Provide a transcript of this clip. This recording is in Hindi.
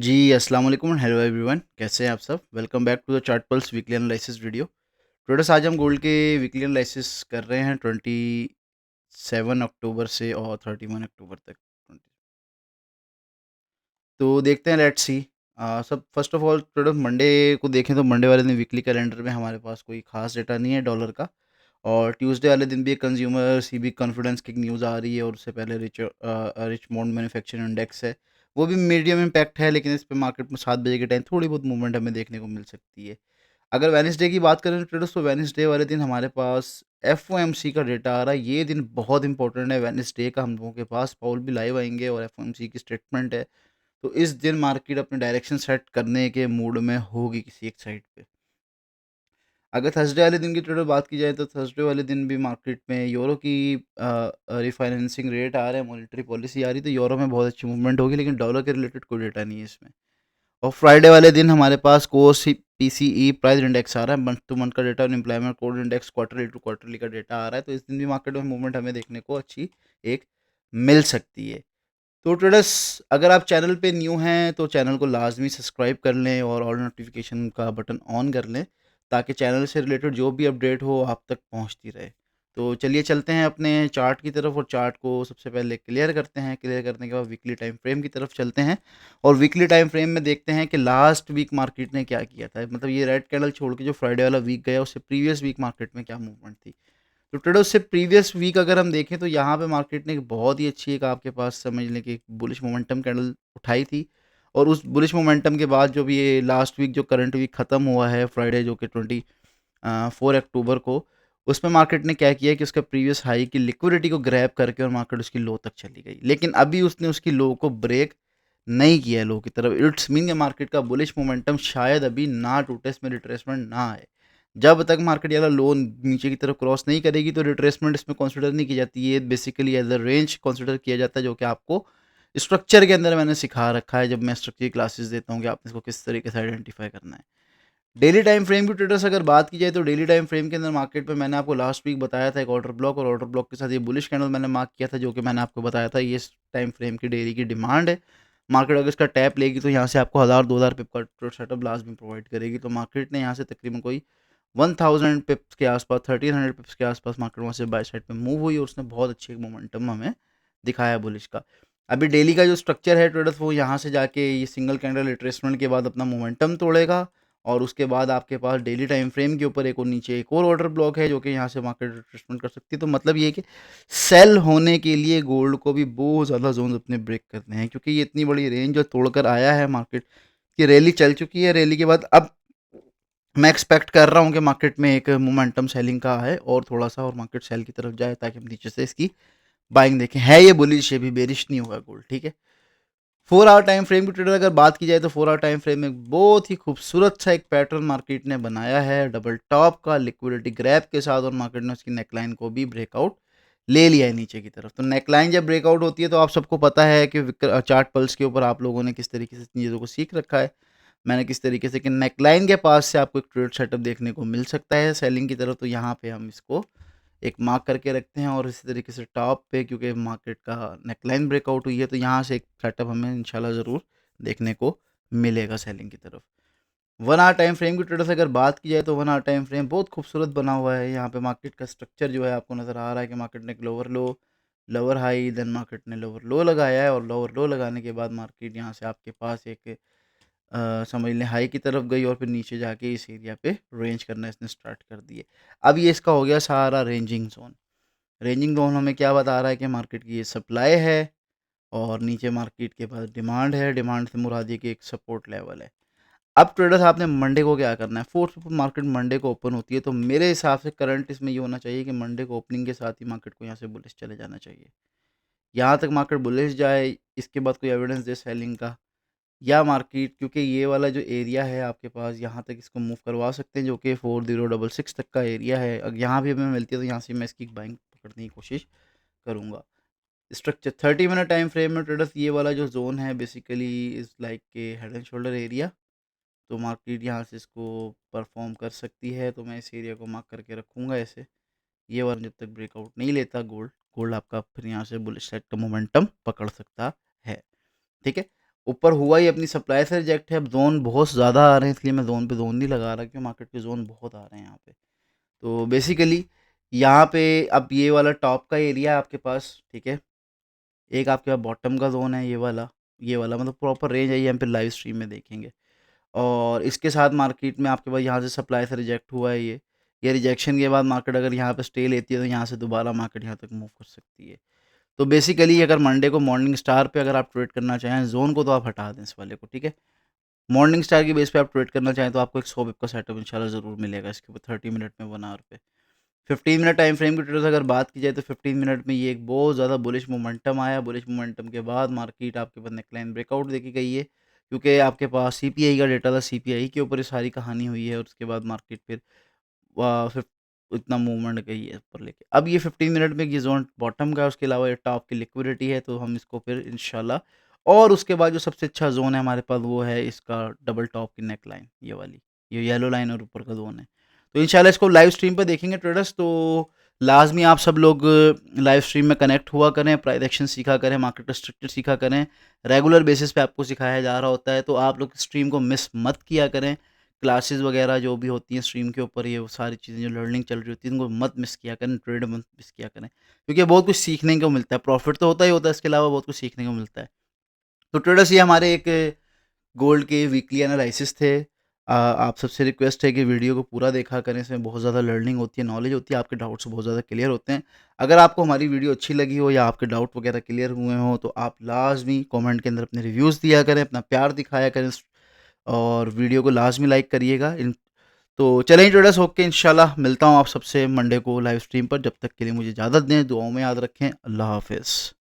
जी, अस्सलाम वालेकुम एंड हेलो एवरीवन, कैसे हैं आप सब? Welcome back to the chart pulse weekly analysis video. Traders आज हम गोल्ड के वीकली एनालिसिस कर रहे हैं 27 अक्टूबर से और 31 अक्टूबर तक। तो देखते हैं, लेट्स सी। सब first of all traders Monday को देखें तो मंडे वाले दिन वीकली कैलेंडर में हमारे पास कोई खास डेटा नहीं है डॉलर का। और ट्यूसडे वाले दिन भी एक कंज्यूमर सीबी कॉन्फिडेंस की न्यूज़ आ रही है और उससे पहले रिचमोंड मैन्युफैक्चरिंग इंडेक्स है। वो भी मीडियम इम्पैक्ट है, लेकिन इस पे मार्केट में 7 बजे के टाइम थोड़ी बहुत मूवमेंट हमें देखने को मिल सकती है। अगर वेडनेसडे की बात करें ट्रेडर्स, तो वेडनेसडे वाले दिन हमारे पास एफओएमसी का डेटा आ रहा है। ये दिन बहुत इंपॉर्टेंट है वेडनेसडे का हम लोगों के पास। पाउल भी लाइव आएंगे और एफओएमसी की स्टेटमेंट है। तो इस दिन मार्केट अपने डायरेक्शन सेट करने के मूड में होगी किसी एक साइड पे। अगर थर्सडे वाले दिन की टोटल बात की जाए तो थर्सडे वाले दिन भी मार्केट में यूरो की रिफाइनेंसिंग रेट आ रहा है, मॉनेटरी पॉलिसी आ रही है, तो यूरो में बहुत अच्छी मूवमेंट होगी, लेकिन डॉलर के रिलेटेड कोई डेटा नहीं है इसमें। और फ्राइडे वाले दिन हमारे पास core C PCE price index आ रहा है, मंथ टू मंथ का डेटा और employment cost index quarterly to quarterly का डेटा आ रहा है। तो इस दिन भी मार्केट में मूवमेंट हमें देखने को अच्छी एक मिल सकती है। तो ट्रेडर्स, अगर आप चैनल पे न्यू हैं तो चैनल को लाजमी सब्सक्राइब कर लें और ऑल नोटिफिकेशन का बटन ऑन कर लें, ताकि चैनल से रिलेटेड जो भी अपडेट हो आप तक पहुंचती रहे। तो चलिए चलते हैं अपने चार्ट की तरफ और चार्ट को सबसे पहले क्लियर करते हैं। क्लियर करने के बाद वीकली टाइम फ्रेम की तरफ चलते हैं और वीकली टाइम फ्रेम में देखते हैं कि लास्ट वीक मार्केट ने क्या किया था। मतलब ये रेड कैंडल छोड़ के जो फ्राइडे वाला वीक गया, उससे प्रीवियस वीक मार्केट में क्या मूवमेंट थी। तो ट्रेडर्स, से प्रीवियस वीक अगर हम देखें तो यहाँ पे मार्केट ने एक बहुत ही अच्छी एक आपके पास समझ लें कि बुलिश मोमेंटम कैंडल उठाई थी। और उस बुलिश मोमेंटम के बाद जो भी ये लास्ट वीक जो करंट वीक ख़त्म हुआ है फ्राइडे, जो कि 4 अक्टूबर को, उसमें मार्केट ने क्या किया कि उसका प्रीवियस हाई की लिक्विडिटी को ग्रैब करके और मार्केट उसकी लो तक चली गई, लेकिन अभी उसने उसकी लो को ब्रेक नहीं किया लो की तरफ। इट्स मीन के मार्केट का बुलिश मोमेंटम शायद अभी ना टूटे, इसमें रिट्रेसमेंट ना आए। जब तक मार्केट ज़्यादा लो नीचे की तरफ क्रॉस नहीं करेगी तो रिट्रेसमेंट इसमें कंसिडर नहीं की जाती है। Basically as a range consider किया जाता है, जो कि आपको स्ट्रक्चर के अंदर मैंने सिखा रखा है जब मैं स्ट्रक्चर की क्लासेस देता हूँ कि आपने इसको किस तरीके से आइडेंटिफाई करना है। डेली टाइम फ्रेम की ट्रेडर्स अगर बात की जाए तो डेली टाइम फ्रेम के अंदर मार्केट में मैंने आपको लास्ट वीक बताया था एक ऑर्डर ब्लॉक, और ऑर्डर ब्लॉक के साथ ये बुलिश कैंडल मैंने मार्क किया था, जो कि मैंने आपको बताया था ये इस टाइम फ्रेम की डेली की डिमांड है। मार्केट अगर इसका टैप लेगी तो यहाँ से आपको 1000-2000 पिप का सेटअप लास्ट में प्रोवाइड करेगी। तो मार्केट ने यहाँ से तकरीबन कोई 1000 पिप्स के आसपास, 1300 पिप्स के आसपास मार्केट वहाँ से बाय साइड पे मूव हुई और उसने बहुत अच्छी एक मोमेंटम हमें दिखाया बुलिश का। अभी डेली का जो स्ट्रक्चर है ट्रेडर्स, वो यहाँ से जाके ये सिंगल कैंडल रिट्रेसमेंट के बाद अपना मोमेंटम तोड़ेगा और उसके बाद आपके पास डेली टाइम फ्रेम के ऊपर एक और नीचे एक और ऑर्डर ब्लॉक है, जो कि यहाँ से मार्केट रिट्रेसमेंट कर सकती है। तो मतलब ये है कि सेल होने के लिए गोल्ड को भी बहुत ज़्यादा जोन अपने ब्रेक करने हैं, क्योंकि ये इतनी बड़ी रेंज जो तोड़कर आया है मार्केट की, रैली चल चुकी है। रैली के बाद अब मैं एक्सपेक्ट कर रहा हूँ कि मार्केट में एक मोमेंटम सेलिंग का है और थोड़ा सा और मार्केट सेल की तरफ जाए, ताकि हम नीचे से इसकी बाइंग देखें। है ये बुलिश, ये भी बेरिश नहीं होगा गोल्ड, ठीक है। 4 आवर टाइम फ्रेम की ट्रेडर अगर बात की जाए तो 4 आवर टाइम फ्रेम में बहुत ही खूबसूरत सा एक पैटर्न मार्केट ने बनाया है, डबल टॉप का लिक्विडिटी ग्रैब के साथ, और मार्केट ने उसकी नेकलाइन को भी ब्रेकआउट ले लिया है नीचे की तरफ। तो नेकलाइन जब ब्रेकआउट होती है तो आप सबको पता है कि चार्ट पल्स के ऊपर आप लोगों ने किस तरीके से चीज़ों को सीख रखा है, मैंने किस तरीके से कि नेकलाइन के पास से आपको एक ट्रेड सेटअप देखने को मिल सकता है सेलिंग की तरफ। तो यहाँ पे हम इसको एक मार्क करके रखते हैं और इसी तरीके से टॉप पे, क्योंकि मार्केट का नेकलाइन ब्रेकआउट हुई है, तो यहाँ से एक सेटअप हमें इंशाल्लाह ज़रूर देखने को मिलेगा सेलिंग की तरफ। 1 आवर टाइम फ्रेम की ट्रेडर्स अगर बात की जाए तो 1 आवर टाइम फ्रेम बहुत खूबसूरत बना हुआ है। यहाँ पे मार्केट का स्ट्रक्चर जो है आपको नज़र आ रहा है कि मार्केट ने एक lower low, lower high, then market ने लोअर लो लगाया है, और लोअर लो लगाने के बाद मार्केट यहाँ से आपके पास एक समझ लें हाई की तरफ गई और फिर नीचे जाके इस एरिया पे रेंज करना इसने स्टार्ट कर दिए। अब ये इसका हो गया सारा रेंजिंग जोन। रेंजिंग जोन हमें क्या बता रहा है कि मार्केट की ये सप्लाई है और नीचे मार्केट के पास डिमांड है। डिमांड से मुराद ये कि एक सपोर्ट लेवल है। अब ट्रेडर्स, आपने मंडे को क्या करना है। फोर्थ मार्केट मंडे को ओपन होती है, तो मेरे हिसाब से करंट इसमें ये होना चाहिए कि मंडे को ओपनिंग के साथ ही मार्केट को यहाँ से बुलिश चले जाना चाहिए। यहाँ तक मार्केट बुलिश जाए, इसके बाद कोई एविडेंस दे सेलिंग का, या मार्केट, क्योंकि ये वाला जो एरिया है आपके पास यहाँ तक इसको मूव करवा सकते हैं, जो कि 4066 तक का एरिया है। अगर यहाँ भी हमें मिलती है तो यहाँ से मैं इसकी बाइंग पकड़ने की कोशिश करूँगा। स्ट्रक्चर 30 मिनट टाइम फ्रेम में ट्रेडर्स, ये वाला जो जोन है बेसिकली इज़ लाइक के हेड एंड शोल्डर एरिया। तो मार्केट यहाँ से इसको परफॉर्म कर सकती है, तो मैं इस एरिया को मार्क करके रखूँगा ऐसे। ये वाला जब तक ब्रेकआउट नहीं लेता गोल्ड, गोल्ड आपका फिर यहाँ से बुलिश साइड का मोमेंटम पकड़ सकता है, ठीक है। ऊपर हुआ ही अपनी सप्लाई से रिजेक्ट है। अब ज़ोन बहुत ज़्यादा आ रहे हैं, इसलिए मैं ज़ोन पे ज़ोन नहीं लगा रहा, क्योंकि मार्केट के ज़ोन बहुत आ रहे हैं यहाँ पे। तो बेसिकली यहाँ पे अब ये वाला टॉप का एरिया है आपके पास, ठीक है। एक आपके पास बॉटम का ज़ोन है, ये वाला मतलब प्रॉपर रेंज है, ये हम फिर लाइव स्ट्रीम में देखेंगे। और इसके साथ मार्केट में आपके पास यहाँ से सप्लाई से रिजेक्ट हुआ है ये रिजेक्शन के बाद मार्केट अगर यहाँ पे स्टे लेती है तो यहाँ से दोबारा मार्केट यहाँ तक मूव कर सकती है। तो बेसिकली अगर मंडे को मॉर्निंग स्टार पे अगर आप ट्रेड करना चाहें ज़ोन को, तो आप हटा दें इस वाले को, ठीक है। मॉर्निंग स्टार की बेस पे आप ट्रेड करना चाहें तो आपको एक 100 पिप का सेटअप इंशाल्लाह ज़रूर मिलेगा इसके ऊपर 30 मिनट में 1 आवर पे। 15 मिनट टाइम फ्रेम की ट्रेडर्स अगर बात की जाए तो 15 मिनट में ये एक बहुत ज़्यादा बुलिश मोमेंटम आया। बुलिश मोमेंटम के बाद मार्केट आपके पास नेकलाइन ब्रेकआउट देखी गई है, क्योंकि आपके पास सीपीआई का डेटा था, सीपीआई के ऊपर ये सारी कहानी हुई है और उसके बाद मार्केट फिर फिर इतना मूवमेंट गई है ऊपर लेके। अब ये 15 मिनट में ये जोन बॉटम का है, उसके अलावा ये टॉप की लिक्विडिटी है, तो हम इसको फिर इंशाल्लाह। और उसके बाद जो सबसे अच्छा जोन है हमारे पास वो है इसका डबल टॉप की नेक लाइन, ये वाली, ये येलो लाइन और ऊपर का जोन है। तो इंशाल्लाह इसको लाइव स्ट्रीम पर देखेंगे ट्रेडर्स। तो लाजमी आप सब लोग लाइव स्ट्रीम में कनेक्ट हुआ करें, प्राइस एक्शन सीखा करें, मार्केट स्ट्रक्चर सीखा करें। रेगुलर बेसिस पे आपको सिखाया जा रहा होता है, तो आप लोग स्ट्रीम को मिस मत किया करें। क्लासेस वगैरह जो भी होती हैं स्ट्रीम के ऊपर, ये वो सारी चीज़ें जो लर्निंग चल रही होती है, इनको मत मिस किया करें, ट्रेड मत मिस किया करें, क्योंकि बहुत कुछ सीखने को मिलता है। प्रॉफिट तो होता ही होता है, इसके अलावा बहुत कुछ सीखने को मिलता है। तो ट्रेडर्स, ये हमारे एक गोल्ड के वीकली एनालिसिस थे। आप सबसे रिक्वेस्ट है कि वीडियो को पूरा देखा करें, इसमें बहुत ज़्यादा लर्निंग होती है, नॉलेज होती है, आपके डाउट्स बहुत ज़्यादा क्लियर होते हैं। अगर आपको हमारी वीडियो अच्छी लगी हो या आपके डाउट वगैरह क्लियर हुए हों, तो आप लाजमी कमेंट के अंदर अपने रिव्यूज़ दिया करें, अपना प्यार दिखाया करें, और वीडियो को लाजमी लाइक करिएगा। तो चलें ट्रेडर्स, ओके, इंशाल्लाह मिलता हूँ आप सबसे मंडे को लाइव स्ट्रीम पर। जब तक के लिए मुझे इजाज़त दें, दुआओं में याद रखें। अल्लाह हाफ़िज़।